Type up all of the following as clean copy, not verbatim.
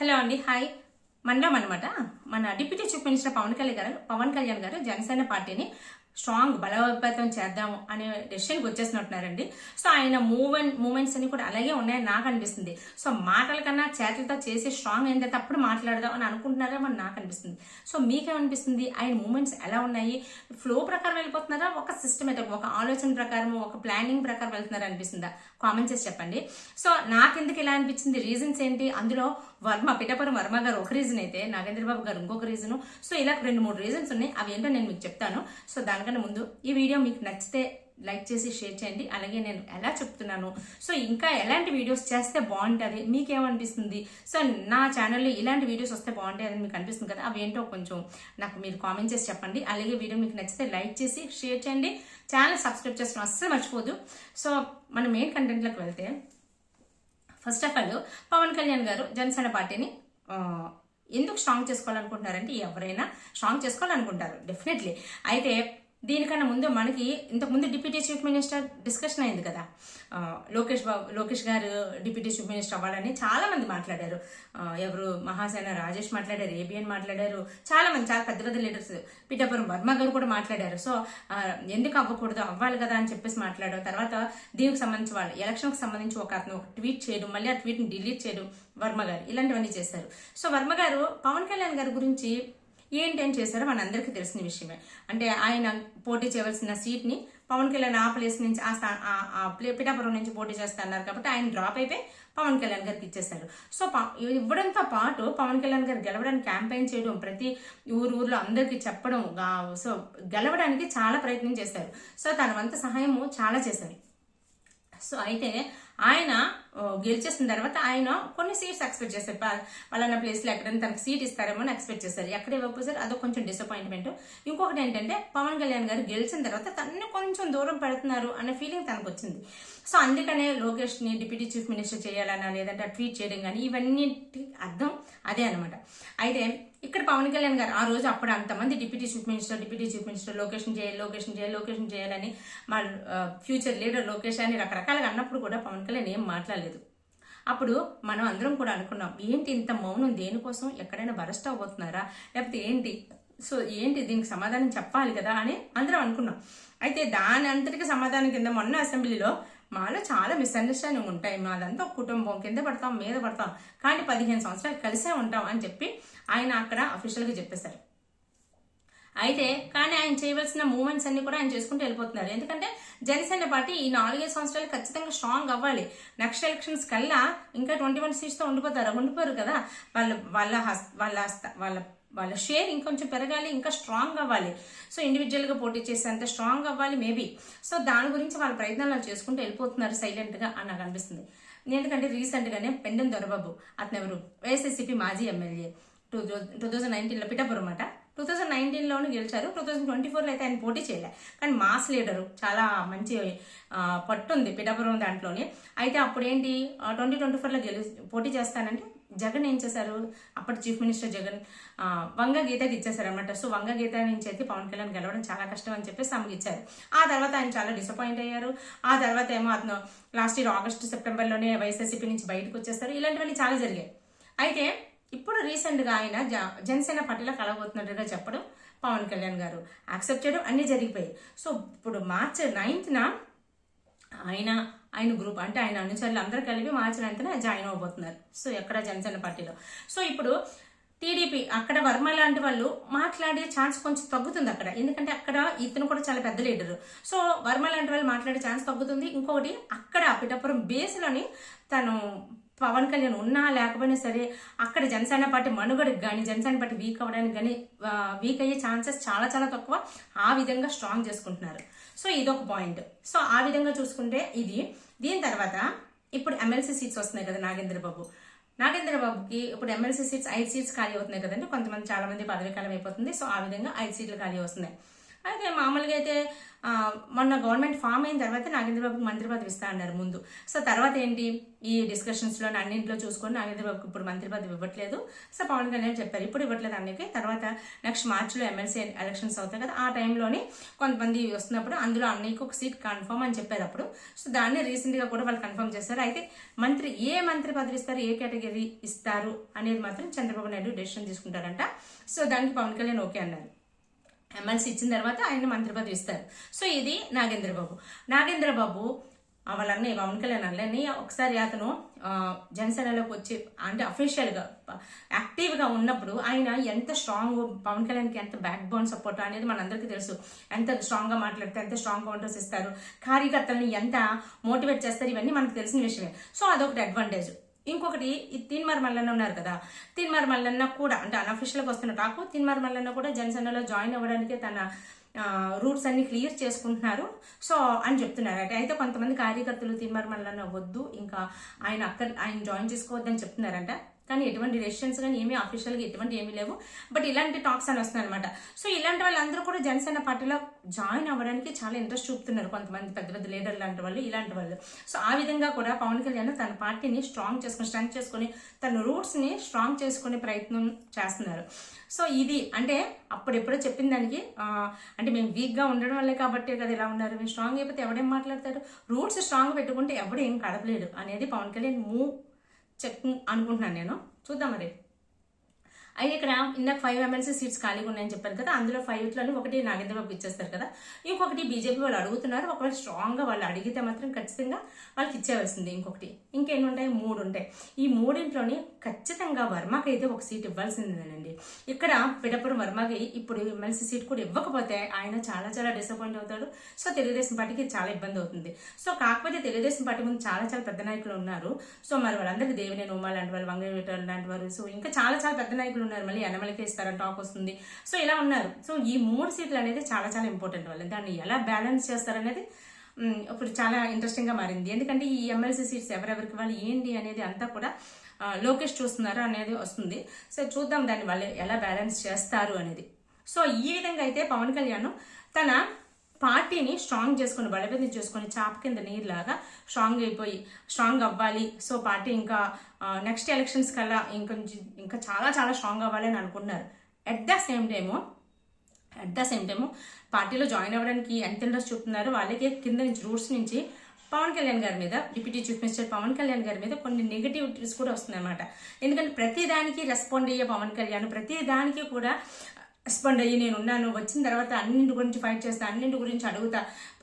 Hello అండి, hi. మండం అనమాట. మన deputy chief minister Pawan Kalyan గారు జనసేన పార్టీని స్ట్రాంగ్ బలోపేతం చేద్దాము అనే డెసిషన్కి వచ్చేసినట్టున్నారండి. సో ఆయన మూమెంట్స్ అన్ని కూడా అలాగే ఉన్నాయని నాకు అనిపిస్తుంది. సో మాటల కన్నా చేతులతో చేసి స్ట్రాంగ్ అయిన తర్వాత అప్పుడు మాట్లాడదాం అని అనుకుంటున్నారా అని నాకు అనిపిస్తుంది. సో మీకేమనిపిస్తుంది? ఆయన మూమెంట్స్ ఎలా ఉన్నాయి? ఫ్లో ప్రకారం వెళ్ళిపోతున్నారా, ఒక సిస్టమేటిక్ ఒక ఆలోచన ప్రకారం ఒక ప్లానింగ్ ప్రకారం వెళ్తున్నారా అనిపిస్తుందా? కామెంట్ చేసి చెప్పండి. సో నాకెందుకు ఇలా అనిపించింది, రీజన్స్ ఏంటి? అందులో పిఠాపురం వర్మ గారు ఒక రీజన్ అయితే నాగేంద్ర బాబు గారు ఇంకొక రీజను. సో ఇలా 2-3 రీజన్స్ ఉన్నాయి. అవి ఏంటో నేను మీకు చెప్తాను. సో దానికన్నా ముందు ఈ వీడియో మీకు నచ్చితే లైక్ చేసి షేర్ చేయండి. అలాగే నేను ఎలా చెప్తున్నాను, సో ఇంకా ఎలాంటి వీడియోస్ చేస్తే బాగుంటుంది, మీకేమనిపిస్తుంది? సో నా ఛానల్లో ఇలాంటి వీడియోస్ వస్తే బాగుంటాయి అని మీకు అనిపిస్తుంది కదా, అవి ఏంటో కొంచెం నాకు మీరు కామెంట్ చేసి చెప్పండి. అలాగే వీడియో మీకు నచ్చితే లైక్ చేసి షేర్ చేయండి. ఛానల్ సబ్స్క్రైబ్ చేసుకోవడం అస్సలు మర్చిపోదు. సో మన మెయిన్ కంటెంట్లోకి వెళ్తే, first of all Pawan Kalyan గారు జనసేన పార్టీని ఎందుకు స్ట్రాంగ్ చేసుకోవాలనుకుంటున్నారంటే, ఎవరైనా స్ట్రాంగ్ చేసుకోవాలనుకుంటారు డెఫినెట్లీ. అయితే దీనికన్నా ముందు మనకి ఇంతకుముందు డిప్యూటీ చీఫ్ మినిస్టర్ డిస్కషన్ అయింది కదా, లోకేష్ గారు డిప్యూటీ చీఫ్ మినిస్టర్ అవ్వాలని చాలా మంది మాట్లాడారు. ఎవరు మహాసేన రాజేష్ మాట్లాడారు, ఏబిఎన్ మాట్లాడారు, చాలా మంది, చాలా పెద్ద పెద్ద లీడర్స్, పిఠాపురం వర్మ గారు కూడా మాట్లాడారు. సో ఎందుకు అవ్వకూడదు, అవ్వాలి కదా అని చెప్పేసి మాట్లాడారు. తర్వాత దీనికి సంబంధించి వాళ్ళు ఎలక్షన్కి సంబంధించి ఒక ట్వీట్ చేయడం, మళ్ళీ ఆ ట్వీట్ని డిలీట్ చేయడం వర్మ గారు, ఇలాంటివన్నీ చేశారు. సో వర్మ గారు పవన్ కళ్యాణ్ గారి గురించి ఏంటి అని చేశారో మనందరికీ తెలిసిన విషయమే. అంటే ఆయన పోటీ చేయవలసిన సీట్ని పవన్ కళ్యాణ్ ఆ ప్లేస్ నుంచి పిఠాపురం నుంచి పోటీ చేస్తా అన్నారు కాబట్టి ఆయన డ్రాప్ అయిపోయి పవన్ కళ్యాణ్ గారికి ఇచ్చేశారు. సో ఇవ్వడంతో పాటు పవన్ కళ్యాణ్ గారు గెలవడానికి క్యాంపెయిన్ చేయడం, ప్రతి ఊర్లో అందరికీ చెప్పడం, సో గెలవడానికి చాలా ప్రయత్నం చేశారు. సో తన వంతు సహాయము చాలా చేశారు. సో అయితే ఆయన గెలిచేసిన తర్వాత ఆయన కొన్ని సీట్స్ ఎక్స్పెక్ట్ చేశారు. వాళ్ళన్న ప్లేస్లో ఎక్కడైనా తనకు సీట్ ఇస్తారేమో అని ఎక్స్పెక్ట్ చేశారు. ఎక్కడ ఇవ్వకపోతే అదో కొంచెం డిసప్పాయింట్మెంట్. ఇంకొకటి ఏంటంటే, పవన్ కళ్యాణ్ గారు గెలిచిన తర్వాత తనని కొంచెం దూరం పెడుతున్నారు అనే ఫీలింగ్ తనకు వచ్చింది. సో అందుకనే లోకేష్ని డిప్యూటీ చీఫ్ మినిస్టర్ చేయాలన్నా, లేదంటే ట్వీట్ చేయడం కానీ, ఇవన్నిటి అర్థం అదే అనమాట. అయితే ఇక్కడ పవన్ కళ్యాణ్ గారు ఆ రోజు అప్పుడు అంతమంది డిప్యూటీ చీఫ్ మినిస్టర్ లొకేషన్ చేయాలని, మా ఫ్యూచర్ లీడర్ లోకేష్ అని రకరకాలుగా అన్నప్పుడు కూడా పవన్ కళ్యాణ్ ఏం మాట్లాడలేదు. అప్పుడు మనం అందరం కూడా అనుకున్నాం, ఏంటి ఇంత మౌనం, దేనికోసం? ఎక్కడైనా బరస్ట్ అవ్వబోతున్నారా, లేకపోతే ఏంటి? సో ఏంటి, దీనికి సమాధానం చెప్పాలి కదా అని అందరం అనుకున్నాం. అయితే దాని అంతటికి సమాధానం కింద మొన్న అసెంబ్లీలో మాలో చాలా మిస్అండర్స్టాండింగ్ ఉంటాయి, మాదంతా కుటుంబం, కింద పడతాం మీద పడతాం, కానీ 15 సంవత్సరాలు కలిసే ఉంటాం అని చెప్పి ఆయన అక్కడ అఫీషియల్గా చెప్పేశారు. అయితే కానీ ఆయన చేయవలసిన మూమెంట్స్ అన్ని కూడా ఆయన చేసుకుంటూ వెళ్ళిపోతున్నారు. ఎందుకంటే జనసేన పార్టీ ఈ 4-5 సంవత్సరాలు ఖచ్చితంగా స్ట్రాంగ్ అవ్వాలి. నెక్స్ట్ ఎలక్షన్స్ కల్లా ఇంకా 21 సీట్స్తో ఉండిపోరు కదా. వాళ్ళ షేర్ ఇంకొంచెం పెరగాలి, ఇంకా స్ట్రాంగ్ అవ్వాలి. సో ఇండివిజువల్గా పోటీ చేసేంత స్ట్రాంగ్ అవ్వాలి మేబీ. సో దాని గురించి వాళ్ళ ప్రయత్నాలు చేసుకుంటూ వెళ్ళిపోతున్నారు సైలెంట్గా అని నాకు అనిపిస్తుంది. ఎందుకంటే రీసెంట్గానే పెండెం దొరబాబు, అతను ఎవరు, వైఎస్ఆర్సీపీ మాజీ ఎమ్మెల్యే, 2019లో పిఠాపురం అన్నమాట. 2019లోనూ గెలిచారు. 2024లో అయితే ఆయన పోటీ చేయలే, కానీ మాస్ లీడరు, చాలా మంచి పట్టుంది పిఠాపురం దాంట్లోనే. అయితే అప్పుడేంటి 2024లో పోటీ చేస్తానంటే జగన్ ఏం చేశారు, అప్పటి చీఫ్ మినిస్టర్ జగన్ వంగ గీతకి ఇచ్చేశారు అనమాట. సో వంగ గీత నుంచి అయితే పవన్ కళ్యాణ్ గెలవడం చాలా కష్టం అని చెప్పేసి ఆమెకి ఇచ్చారు. ఆ తర్వాత ఆయన చాలా డిసప్పాయింట్ అయ్యారు. ఆ తర్వాత ఏమో అతను లాస్ట్ ఇయర్ ఆగస్టు సెప్టెంబర్లోనే వైఎస్ఆర్సీపీ నుంచి బయటకు వచ్చేస్తారు. ఇలాంటివన్నీ చాలా జరిగాయి. అయితే ఇప్పుడు రీసెంట్గా ఆయన జనసేన పార్టీలో కలవబోతున్నట్టుగా చెప్పడం, పవన్ కళ్యాణ్ గారు యాక్సెప్ట్ చేయడం, అన్నీ జరిగిపోయాయి. సో ఇప్పుడు మార్చి 9న ఆయన గ్రూప్ అంటే ఆయన అనుచరులు అందరూ కలిపి మార్చి 9న జాయిన్ అవబోతున్నారు. సో ఎక్కడ జనసేన పార్టీలో. సో ఇప్పుడు టీడీపీ అక్కడ వర్మ లాంటి వాళ్ళు మాట్లాడే ఛాన్స్ కొంచెం తగ్గుతుంది అక్కడ. ఎందుకంటే అక్కడ ఇతను కూడా చాలా పెద్ద లీడరు. సో వర్మ లాంటి వాళ్ళు మాట్లాడే ఛాన్స్ తగ్గుతుంది. ఇంకొకటి, అక్కడ పిఠాపురం బేస్లోని తను పవన్ కళ్యాణ్ ఉన్నా లేకపోయినా సరే అక్కడ జనసేన పార్టీ మనుగడకి కానీ, జనసేన పార్టీ వీక్ అవ్వడానికి కానీ, వీక్ అయ్యే ఛాన్సెస్ చాలా చాలా తక్కువ. ఆ విధంగా స్ట్రాంగ్ చేసుకుంటున్నారు. సో ఇదొక పాయింట్. సో ఆ విధంగా చూసుకుంటే ఇది. దీని తర్వాత ఇప్పుడు ఎమ్మెల్సీ సీట్స్ వస్తున్నాయి కదా, నాగేంద్ర బాబుకి ఇప్పుడు ఎమ్మెల్సీ సీట్స్ 5 సీట్స్ ఖాళీ అవుతున్నాయి కదండి. కొంతమంది చాలా మంది పదవి కాలం అయిపోతుంది. సో ఆ విధంగా 5 సీట్లు ఖాళీ వస్తున్నాయి. అయితే మామూలుగా అయితే మొన్న గవర్నమెంట్ ఫామ్ అయిన తర్వాత నాగేంద్రబాబుకి మంత్రి పదవి ఇస్తా అన్నారు ముందు. సో తర్వాత ఏంటి, ఈ డిస్కషన్స్లో అన్నింటిలో చూసుకొని నాగేంద్రబాబుకి ఇప్పుడు మంత్రి పదవి ఇవ్వట్లేదు. సో పవన్ కళ్యాణ్ చెప్పారు ఇప్పుడు ఇవ్వట్లేదు అన్నికే, తర్వాత నెక్స్ట్ మార్చిలో ఎమ్మెల్సీ ఎలక్షన్స్ అవుతాయి కదా, ఆ టైంలోనే కొంతమంది వస్తున్నప్పుడు అందులో అన్నయ్యకి ఒక సీట్ కన్ఫర్మ్ అని చెప్పారు అప్పుడు. సో దాన్ని రీసెంట్గా కూడా వాళ్ళు కన్ఫర్మ్ చేశారు. అయితే ఏ మంత్రి పదవి ఇస్తారు, ఏ కేటగిరీ ఇస్తారు అనేది మాత్రం చంద్రబాబు నాయుడు డెసిషన్ తీసుకుంటారంట. సో దానికి పవన్ కళ్యాణ్ ఓకే అన్నారు. ఎమ్మెల్సీ ఇచ్చిన తర్వాత ఆయన మంత్రి పదవి ఇస్తారు. సో ఇది నాగేంద్రబాబు వాళ్ళ అన్నయ్య పవన్ కళ్యాణ్ అన్నయ్య ఒకసారి అతను జనసేనలోకి వచ్చి అంటే అఫీషియల్గా యాక్టివ్గా ఉన్నప్పుడు ఆయన ఎంత స్ట్రాంగ్, పవన్ కళ్యాణ్కి ఎంత బ్యాక్ బోన్ సపోర్ట్ అనేది మనందరికీ తెలుసు. ఎంత స్ట్రాంగ్గా మాట్లాడితే ఎంత స్ట్రాంగ్ కౌంటర్స్ ఇస్తారు, కార్యకర్తలని ఎంత మోటివేట్ చేస్తారు, ఇవన్నీ మనకు తెలిసిన విషయమే. సో అదొకటి అడ్వాంటేజ్. ఇంకొకటి ఈ తీన్మార్ మల్లన్న ఉన్నారు కదా, తీన్మార్ మల్లన్న కూడా అంటే అన్అఫీషియల్గా వస్తున్న టాకు, తీన్మార్ మల్లన్న కూడా జనసేనలో జాయిన్ అవ్వడానికి తన రూట్స్ అన్ని క్లియర్ చేసుకుంటున్నారు సో అని చెప్తున్నారు. అయితే కొంతమంది కార్యకర్తలు తీన్మార్ మల్లన్న వద్దు, ఇంకా ఆయన జాయిన్ చేసుకోవద్దని చెప్తున్నారంట. కానీ ఎటువంటి డెసిషన్స్ కానీ ఏమీ అఫీషియల్గా ఎటువంటి ఏమీ లేవు, బట్ ఇలాంటి టాక్స్ అని వస్తున్నాయి అనమాట. సో ఇలాంటి వాళ్ళందరూ కూడా జనసేన పార్టీలో జాయిన్ అవ్వడానికి చాలా ఇంట్రెస్ట్ చూపుతున్నారు కొంతమంది పెద్ద పెద్ద లీడర్ లాంటి వాళ్ళు, ఇలాంటి వాళ్ళు. సో ఆ విధంగా కూడా పవన్ కళ్యాణ్ తన పార్టీని స్ట్రెంగ్ చేసుకుని తన రూట్స్ని స్ట్రాంగ్ చేసుకునే ప్రయత్నం చేస్తున్నారు. సో ఇది అంటే అప్పుడెప్పుడో చెప్పిన దానికి అంటే మేము వీక్గా ఉండడం వల్లే కాబట్టే కదా ఇలా ఉన్నారు, మేము స్ట్రాంగ్ అయిపోతే ఎవడేం మాట్లాడతారు, రూట్స్ స్ట్రాంగ్ పెట్టుకుంటే ఎవడు ఏం కదపలేడు అనేది పవన్ కళ్యాణ్ చెక్ అనుకుంటున్నాను నేను. చూద్దాం మరి. అయితే ఇక్కడ ఇందాక 5 ఎమ్మెల్సీ సీట్స్ ఖాళీగా ఉన్నాయని చెప్పారు కదా, అందులో 5లోని ఒకటి నాగేంద్రబాబుకి ఇచ్చేస్తారు కదా, ఇంకొకటి బీజేపీ వాళ్ళు అడుగుతున్నారు. ఒకవేళ స్ట్రాంగ్గా వాళ్ళు అడిగితే మాత్రం ఖచ్చితంగా వాళ్ళకి ఇచ్చేవలసింది. ఇంకెన్ని ఉంటాయి, 3 ఉంటాయి. ఈ 3 ఖచ్చితంగా వర్మకి అయితే ఒక సీట్ ఇవ్వాల్సిందేనండి. ఇక్కడ పిఠాపురం వర్మకి ఇప్పుడు ఎమ్మెల్సీ సీట్ కూడా ఇవ్వకపోతే ఆయన చాలా చాలా డిసప్పాయింట్ అవుతాడు. సో తెలుగుదేశం పార్టీకి చాలా ఇబ్బంది అవుతుంది. సో కాకపోతే తెలుగుదేశం పార్టీ ముందు చాలా చాలా పెద్ద నాయకులు ఉన్నారు. సో మరి వాళ్ళందరికీ దేవినేని ఉమా లాంటి వాళ్ళు, వంగవీటి లాంటి వారు, సో ఇంకా చాలా చాలా పెద్ద నాయకులు ఉన్నారు. మళ్ళీ యనమలకి ఇస్తారని టాక్ వస్తుంది. సో ఇలా ఉన్నారు. సో ఈ 3 సీట్లు అనేది చాలా చాలా ఇంపార్టెంట్. వాళ్ళు దాన్ని ఎలా బ్యాలెన్స్ చేస్తారనేది ఇప్పుడు చాలా ఇంట్రెస్టింగ్గా మారింది. ఎందుకంటే ఈ ఎమ్మెల్సీ సీట్స్ ఎవరెవరికి వాళ్ళు ఏంటి అనేది అంతా కూడా లోకేష్ చూస్తున్నారు అనేది వస్తుంది. సో చూద్దాం దాన్ని వాళ్ళు ఎలా బ్యాలెన్స్ చేస్తారు అనేది. సో ఈ విధంగా అయితే పవన్ కళ్యాణ్ తన పార్టీని స్ట్రాంగ్ చేసుకుని బలపేతం చేసుకుని చాప కింద నీరులాగా స్ట్రాంగ్ అవ్వాలి. సో పార్టీ ఇంకా నెక్స్ట్ ఎలక్షన్స్ కల్లా ఇంకా చాలా చాలా స్ట్రాంగ్ అవ్వాలి అని అనుకుంటున్నారు. అట్ ద సేమ్ టైము పార్టీలో జాయిన్ అవ్వడానికి ఎంత ఇంట్రెస్ట్ చూపుతున్నారు, వాళ్ళకి కింద నుంచి రూట్స్ నుంచి పవన్ కళ్యాణ్ గారి మీద, deputy chief minister Pawan Kalyan గారి మీద కొన్ని నెగిటివిటీస్ కూడా వస్తున్నాయి అన్నమాట. ఎందుకంటే ప్రతిదానికి రెస్పాండ్ అయ్యే పవన్ కళ్యాణ్ ప్రతిదానికి కూడా రెస్పాండ్ అయ్యి నేను ఉన్నాను, వచ్చిన తర్వాత అన్నింటి గురించి ఫైట్ చేస్తా, అన్నింటి గురించి అడుగుతా,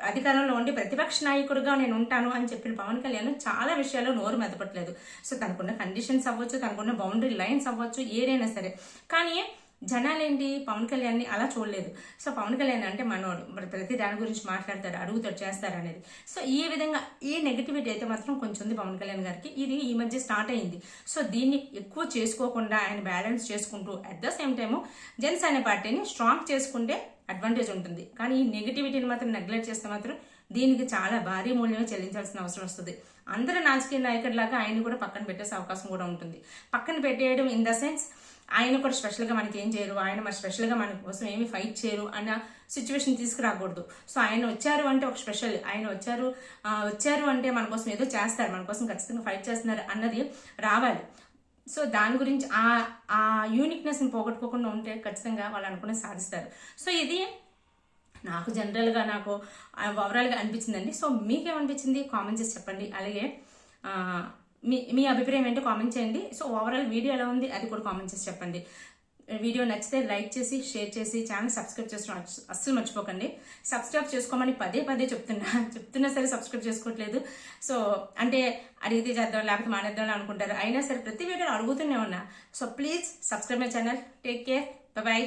అధికారంలో ఉండి ప్రతిపక్ష నాయకుడిగా నేను ఉంటాను అని చెప్పిన పవన్ కళ్యాణ్ చాలా విషయాల్లో నోరు మెదపట్లేదు. సో తనకున్న కండిషన్స్ అవ్వచ్చు, తనకున్న బౌండరీ లైన్స్ అవ్వచ్చు, ఏదైనా సరే. కానీ జనాలేంటి పవన్ కళ్యాణ్ని అలా చూడలేదు. సో పవన్ కళ్యాణ్ అంటే మనోడు, మరి ప్రతి దాని గురించి మాట్లాడతాడు, అడుగుతాడు, చేస్తారు అనేది. సో ఈ విధంగా ఈ నెగిటివిటీ అయితే మాత్రం కొంచెం ఉంది పవన్ కళ్యాణ్ గారికి. ఇది ఈ మధ్య స్టార్ట్ అయింది. సో దీన్ని ఎక్కువ చేసుకోకుండా ఆయన బ్యాలెన్స్ చేసుకుంటూ at the same time Janasena పార్టీని స్ట్రాంగ్ చేసుకుంటే అడ్వాంటేజ్ ఉంటుంది. కానీ ఈ నెగిటివిటీని మాత్రం నెగ్లెక్ట్ చేస్తే మాత్రం దీనికి చాలా భారీ మూల్యమే చెల్లించాల్సిన అవసరం వస్తుంది. అందరూ రాజకీయ నాయకుడిలాగా ఆయన కూడా పక్కన పెట్టేసే అవకాశం కూడా ఉంటుంది. పక్కన పెట్టేయడం ఇన్ ద సెన్స్ ఆయన కూడా స్పెషల్గా మనకి ఏం చేయరు, ఆయన మరి స్పెషల్గా మన కోసం ఏమి ఫైట్ చేయరు అన్న సిచ్యువేషన్ తీసుకురాకూడదు. సో ఆయన వచ్చారు అంటే ఒక స్పెషల్, ఆయన వచ్చారు అంటే మన కోసం ఏదో చేస్తారు, మన కోసం ఖచ్చితంగా ఫైట్ చేస్తున్నారు అన్నది రావాలి. సో దాని గురించి ఆ యూనిక్నెస్ని పోగొట్టుకోకుండా ఉంటే ఖచ్చితంగా వాళ్ళు అనుకునే సాధిస్తారు. సో ఇది నాకు జనరల్గా నాకు ఓవరాల్గా అనిపించిందండి. సో మీకేమనిపించింది కామెంట్ చేసి చెప్పండి. అలాగే మీ అభిప్రాయం ఏంటో కామెంట్ చేయండి. సో ఓవరాల్ వీడియో ఎలా ఉంది అది కూడా కామెంట్ చేసి చెప్పండి. వీడియో నచ్చితే లైక్ చేసి షేర్ చేసి ఛానల్ సబ్స్క్రైబ్ చేసుకోవడం అస్సలు మర్చిపోకండి. సబ్స్క్రైబ్ చేసుకోమని పదే చెప్తున్నా సరే సబ్స్క్రైబ్ చేసుకోవట్లేదు. సో అంటే అడిగితే చేద్దాం లేకపోతే మానేద్దాం అనుకుంటారు. అయినా సరే ప్రతి వీడియో అడుగుతూనే ఉన్నా. So please subscribe my channel. Take care. By.